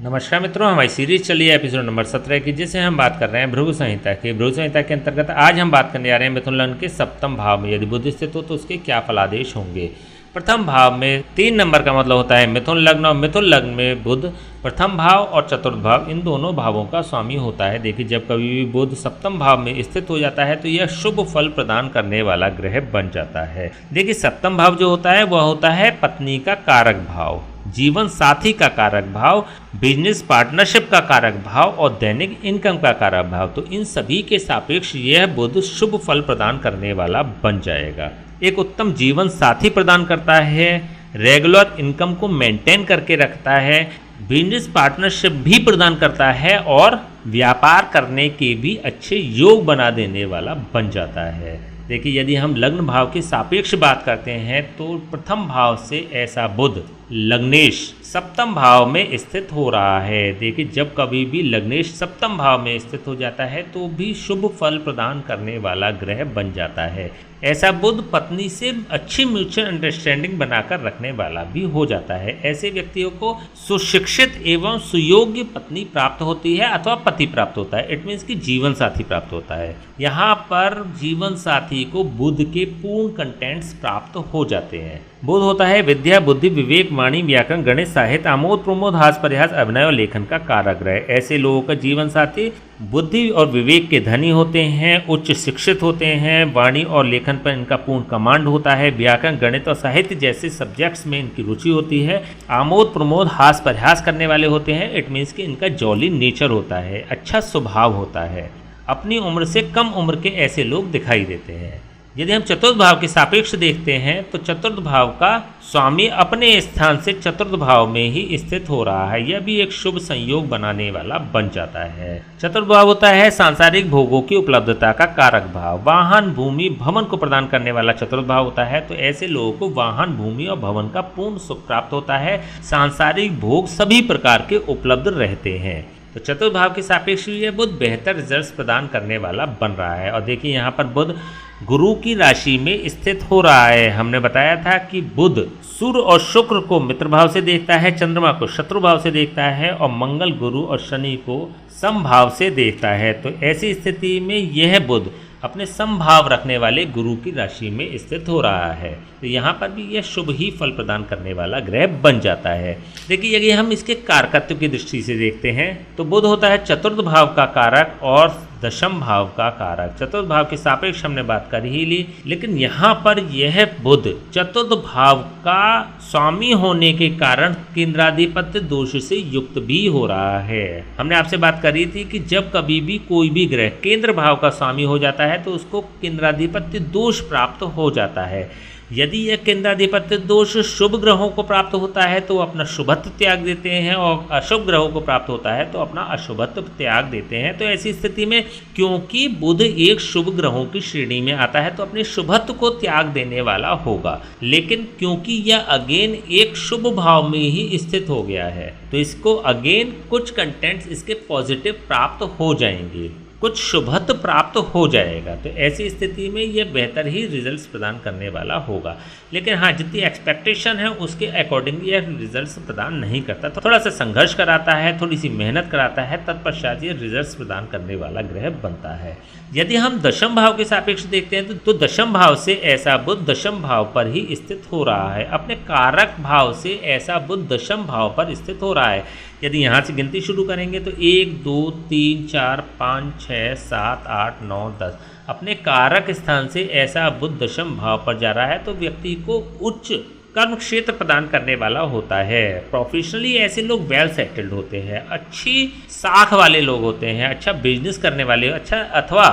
नमस्कार मित्रों, हमारी सीरीज चली है एपिसोड नंबर 17 की, जिसे हम बात कर रहे हैं भृगु संहिता की। भृगु संहिता के अंतर्गत आज हम बात करने जा रहे हैं मिथुन लग्न के सप्तम भाव में यदि बुध स्थित हो तो उसके क्या फलादेश होंगे। प्रथम भाव में 3 नंबर का मतलब होता है मिथुन लग्न, और मिथुन लग्न में बुध प्रथम भाव और चतुर्थ भाव इन दोनों भावों का स्वामी होता है। देखिए, जब कभी भी बुध सप्तम भाव में स्थित हो जाता है तो यह शुभ फल प्रदान करने वाला ग्रह बन जाता है। देखिए, सप्तम भाव जो होता है वह होता है पत्नी का कारक भाव, जीवन साथी का कारक भाव, बिजनेस पार्टनरशिप का कारक भाव और दैनिक इनकम का कारक भाव। तो इन सभी के सापेक्ष यह बुध शुभ फल प्रदान करने वाला बन जाएगा। एक उत्तम जीवन साथी प्रदान करता है, रेगुलर इनकम को मेंटेन करके रखता है, बिजनेस पार्टनरशिप भी प्रदान करता है और व्यापार करने के भी अच्छे योग बना देने वाला बन जाता है। देखिए, यदि हम लग्न भाव की सापेक्ष बात करते हैं तो प्रथम भाव से ऐसा बुध लग्नेश सप्तम भाव में स्थित हो रहा है। देखिए, जब कभी भी लग्नेश सप्तम भाव में स्थित हो जाता है तो भी शुभ फल प्रदान करने वाला ग्रह बन जाता है। ऐसा बुध पत्नी से अच्छी म्यूचुअल अंडरस्टैंडिंग बनाकर रखने वाला भी हो जाता है। ऐसे व्यक्तियों को सुशिक्षित एवं सुयोग्य पत्नी प्राप्त होती है अथवा पति प्राप्त होता है। इट मीन्स कि जीवन साथी प्राप्त होता है। यहाँ पर जीवन साथी को बुध के पूर्ण कंटेंट्स प्राप्त हो जाते हैं। बुध होता है विद्या, बुद्धि, विवेक, वाणी, व्याकरण, गणित, साहित्य, आमोद प्रमोद, हास्य परिहास, अभिनय और लेखन का कारक ग्रह। ऐसे लोगों का जीवन साथी बुद्धि और विवेक के धनी होते हैं, उच्च शिक्षित होते हैं, वाणी और लेखन पर इनका पूर्ण कमांड होता है, व्याकरण, गणित और साहित्य जैसे सब्जेक्ट्स में इनकी रुचि होती है, आमोद प्रमोद, हास्य परिहास करने वाले होते हैं। इट मीन्स कि इनका जॉली नेचर होता है, अच्छा स्वभाव होता है। अपनी उम्र से कम उम्र के ऐसे लोग दिखाई देते हैं। यदि हम चतुर्थ भाव के सापेक्ष देखते हैं तो चतुर्थ भाव का स्वामी अपने स्थान से चतुर्थ भाव में ही स्थित हो रहा है। यह भी एक शुभ संयोग बनाने वाला बन जाता है। चतुर्थ भाव होता है सांसारिक भोगों की उपलब्धता का कारक भाव, वाहन, भूमि, भवन को प्रदान करने वाला चतुर्थ भाव होता है। तो ऐसे लोगों को वाहन, भूमि और भवन का पूर्ण सुख प्राप्त होता है। सांसारिक भोग सभी प्रकार के उपलब्ध रहते हैं। तो चतुर्थ भाव के सापेक्ष यह बुध बेहतर रिजल्ट्स प्रदान करने वाला बन रहा है। और देखिए, यहाँ पर बुध गुरु की राशि में स्थित हो रहा है। हमने बताया था कि बुध सूर्य और शुक्र को मित्र भाव से देखता है, चंद्रमा को शत्रु भाव से देखता है और मंगल, गुरु और शनि को समभाव से देखता है। तो ऐसी स्थिति में यह बुध अपने समभाव रखने वाले गुरु की राशि में स्थित हो रहा है। तो यहाँ पर भी यह शुभ ही फल प्रदान करने वाला ग्रह बन जाता है। देखिए, यदि हम इसके कारकत्व की दृष्टि से देखते हैं तो बुध होता है चतुर्थ भाव का कारक और दशम भाव का कारक। चतुर्थ भाव के सापेक्ष हमने बात कर ही ली, लेकिन यहाँ पर यह बुध चतुर्थ भाव का स्वामी होने के कारण केंद्राधिपत्य दोष से युक्त भी हो रहा है। हमने आपसे बात करी थी कि जब कभी भी कोई भी ग्रह केंद्र भाव का स्वामी हो जाता है तो उसको केंद्राधिपत्य दोष प्राप्त हो जाता है। यदि यह केंद्राधिपत्य दोष शुभ ग्रहों को प्राप्त होता है तो अपना शुभत्व त्याग देते हैं, और अशुभ ग्रहों को प्राप्त होता है तो अपना अशुभत्व त्याग देते हैं। तो ऐसी स्थिति में क्योंकि बुध एक शुभ ग्रहों की श्रेणी में आता है तो अपने शुभत्व को त्याग देने वाला होगा, लेकिन क्योंकि यह अगेन एक शुभ भाव में ही स्थित हो गया है तो इसको अगेन कुछ कंटेंट्स इसके पॉजिटिव प्राप्त हो जाएंगे, कुछ शुभत्व प्राप्त हो जाएगा। तो ऐसी स्थिति में यह बेहतर ही रिजल्ट्स प्रदान करने वाला होगा। लेकिन हाँ, जितनी एक्सपेक्टेशन है उसके अकॉर्डिंग यह रिजल्ट्स प्रदान नहीं करता, तो थोड़ा सा संघर्ष कराता है, थोड़ी सी मेहनत कराता है, तत्पश्चात ये रिजल्ट्स प्रदान करने वाला ग्रह बनता है। यदि हम दशम भाव के सापेक्ष देखते हैं तो दशम भाव से ऐसा बुध दशम भाव पर ही स्थित हो रहा है। अपने कारक भाव से ऐसा बुध दशम भाव पर स्थित हो रहा है। यदि यहाँ से गिनती शुरू करेंगे तो 1 2 3 4 5 6 7 8 9 10 अपने कारक स्थान से ऐसा बुध दशम भाव पर जा रहा है तो व्यक्ति को उच्च कर्म क्षेत्र प्रदान करने वाला होता है। प्रोफेशनली ऐसे लोग वेल सेटल्ड होते हैं, अच्छी साख वाले लोग होते हैं, अच्छा बिजनेस करने वाले, अच्छा अथवा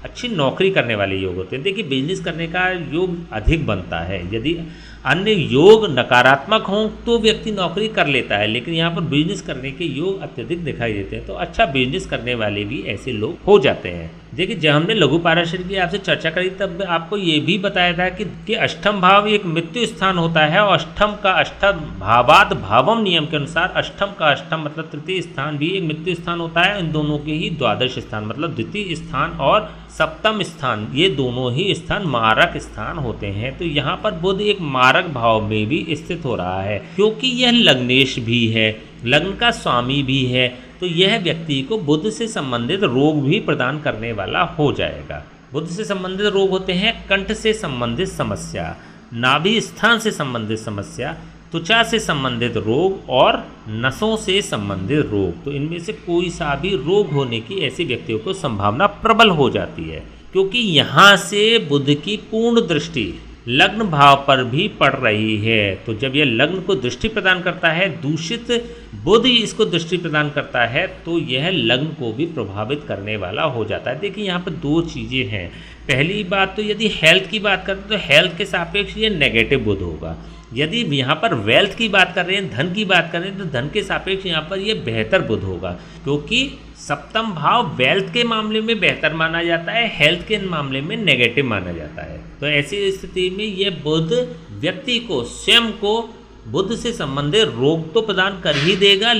अच्छी नौकरी करने वाले योग होते हैं। देखिए, बिजनेस करने का योग अधिक बनता है। यदि अन्य योग नकारात्मक हों तो व्यक्ति नौकरी कर लेता है, लेकिन यहाँ पर बिजनेस करने के योग अत्यधिक दिखाई देते हैं। तो अच्छा बिजनेस करने वाले भी ऐसे लोग हो जाते हैं। देखिए, जब हमने लघु पाराशर की आपसे चर्चा करी तब आपको ये भी बताया था कि अष्टम भाव एक मृत्यु स्थान होता है और अष्टम का अष्टम भावाद भावम नियम के अनुसार अष्टम का अष्टम मतलब तृतीय स्थान भी एक मृत्यु स्थान होता है। इन दोनों के ही द्वादश स्थान मतलब द्वितीय स्थान और सप्तम स्थान, ये दोनों ही स्थान मारक स्थान होते हैं। तो यहाँ पर बुध एक मारक भाव में भी स्थित हो रहा है, क्योंकि यह लग्नेश भी है। लग्न का स्वामी भी है, तो यह व्यक्ति को बुध से संबंधित रोग भी प्रदान करने वाला हो जाएगा। बुध से संबंधित रोग होते हैं कंठ से संबंधित समस्या, नाभि स्थान से संबंधित समस्या, त्वचा से संबंधित रोग और नसों से संबंधित रोग। तो इनमें से कोई सा भी रोग होने की ऐसे व्यक्तियों को संभावना प्रबल हो जाती है, क्योंकि यहाँ से बुध की पूर्ण दृष्टि लग्न भाव पर भी पड़ रही है। तो जब यह लग्न को दृष्टि प्रदान करता है, दूषित बुध इसको दृष्टि प्रदान करता है, तो यह लग्न को भी प्रभावित करने वाला हो जाता है। देखिए यहाँ पर दो चीज़ें हैं। पहली बात तो यदि हेल्थ की बात करें तो हेल्थ के सापेक्ष ये नेगेटिव बुध होगा। यदि यहाँ पर वेल्थ की बात कर रहे हैं, धन की बात कर रहे हैं, तो धन के सापेक्ष यहाँ पर ये बेहतर बुध होगा, क्योंकि सप्तम भाव वेल्थ के मामले में बेहतर माना जाता है, हेल्थ के मामले में नेगेटिव माना जाता है। तो ऐसी स्थिति में यह बुध व्यक्ति को स्वयं को बुध से संबंधित रोग तो प्रदान कर ही देगा,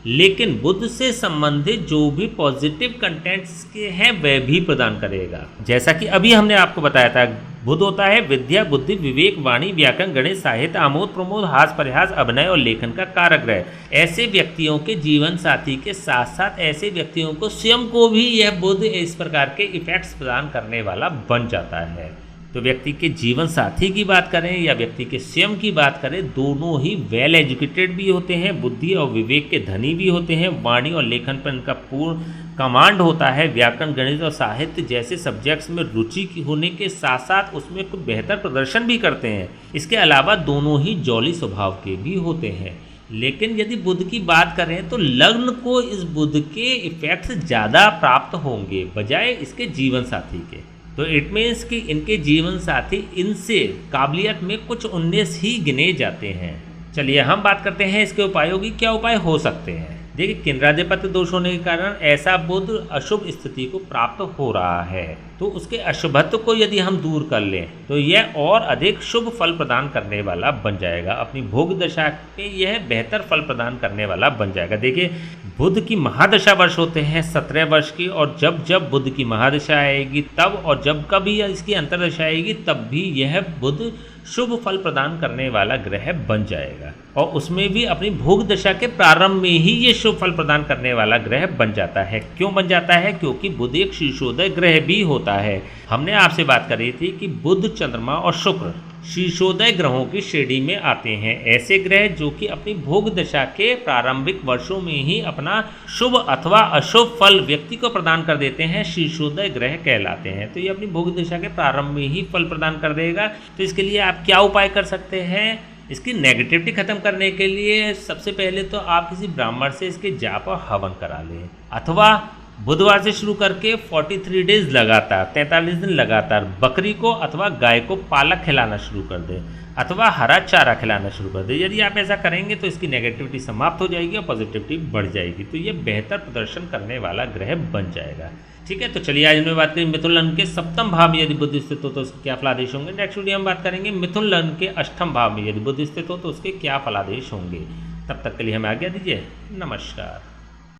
लेकिन बुध से संबंधित जो भी पॉजिटिव कंटेंट्स के हैं वह भी प्रदान करेगा। जैसा कि अभी हमने आपको बताया था, बुध होता है विद्या, बुद्धि, विवेक, वाणी, व्याकरण, गणित, साहित्य, आमोद प्रमोद, हास परिहास, अभिनय और लेखन का कारक ग्रह। ऐसे व्यक्तियों के जीवन साथी के साथ साथ ऐसे व्यक्तियों को स्वयं को भी यह बुध इस प्रकार के इफेक्ट्स प्रदान करने वाला बन जाता है। तो व्यक्ति के जीवन साथी की बात करें या व्यक्ति के स्वयं की बात करें, दोनों ही वेल एजुकेटेड भी होते हैं, बुद्धि और विवेक के धनी भी होते हैं, वाणी और लेखन पर इनका पूर्ण कमांड होता है, व्याकरण, गणित और साहित्य जैसे सब्जेक्ट्स में रुचि होने के साथ साथ उसमें कुछ बेहतर प्रदर्शन भी करते हैं। इसके अलावा दोनों ही जौली स्वभाव के भी होते हैं। लेकिन यदि बुध की बात करें तो लग्न को इस बुध के इफेक्ट्स ज़्यादा प्राप्त होंगे बजाय इसके जीवन साथी के। तो इट मीन्स कि इनके जीवन साथी इनसे काबिलियत में कुछ 19 ही गिने जाते हैं। चलिए हम बात करते हैं इसके उपायों की। क्या उपाय हो सकते हैं? देखिए, केंद्राधिपत्य दोष होने के कारण ऐसा बुध अशुभ स्थिति को प्राप्त हो रहा है, तो उसके अशुभत्व को यदि हम दूर कर लें तो यह और अधिक शुभ फल प्रदान करने वाला बन जाएगा। अपनी भोग दशा पे यह बेहतर फल प्रदान करने वाला बन जाएगा। देखिए, बुध की महादशा वर्ष होते हैं 17 वर्ष की, और जब जब बुध की महादशा आएगी तब, और जब कभी इसकी अंतर्दशा आएगी तब भी यह बुध शुभ फल प्रदान करने वाला ग्रह बन जाएगा। और उसमें भी अपनी भोग दशा के प्रारंभ में ही ये शुभ फल प्रदान करने वाला ग्रह बन जाता है। क्यों बन जाता है? क्योंकि बुध एक शीर्षोदय ग्रह भी होता है। हमने आपसे बात करी थी कि बुध, चंद्रमा और शुक्र शीर्षोदय ग्रहों की श्रेणी में आते हैं। ऐसे ग्रह जो कि अपनी भोग दशा के प्रारंभिक वर्षों में ही अपना शुभ अथवा अशुभ फल व्यक्ति को प्रदान कर देते हैं, शीर्षोदय ग्रह कहलाते हैं। तो ये अपनी भोग दशा के प्रारंभ में ही फल प्रदान कर देगा। तो इसके लिए आप क्या उपाय कर सकते हैं? इसकी नेगेटिविटी खत्म करने के लिए सबसे पहले तो आप किसी ब्राह्मण से इसके जाप और हवन करा लें, अथवा बुधवार से शुरू करके 43 डेज लगातार 43 दिन लगातार बकरी को अथवा गाय को पालक खिलाना शुरू कर दें, अथवा हरा चारा खिलाना शुरू कर दें। यदि आप ऐसा करेंगे तो इसकी नेगेटिविटी समाप्त हो जाएगी और पॉजिटिविटी बढ़ जाएगी। तो ये बेहतर प्रदर्शन करने वाला ग्रह बन जाएगा। ठीक है, तो चलिए आज हमने बात करी मिथुन लग्न के सप्तम भाव में यदि बुध स्थित हो तो उसके क्या फलादेश होंगे। नेक्स्ट वीडियो हम बात करेंगे मिथुन लग्न के अष्टम भाव में यदि बुध स्थित हो तो उसके क्या फलादेश होंगे। तब तक के लिए हमें आज्ञा दीजिए। नमस्कार।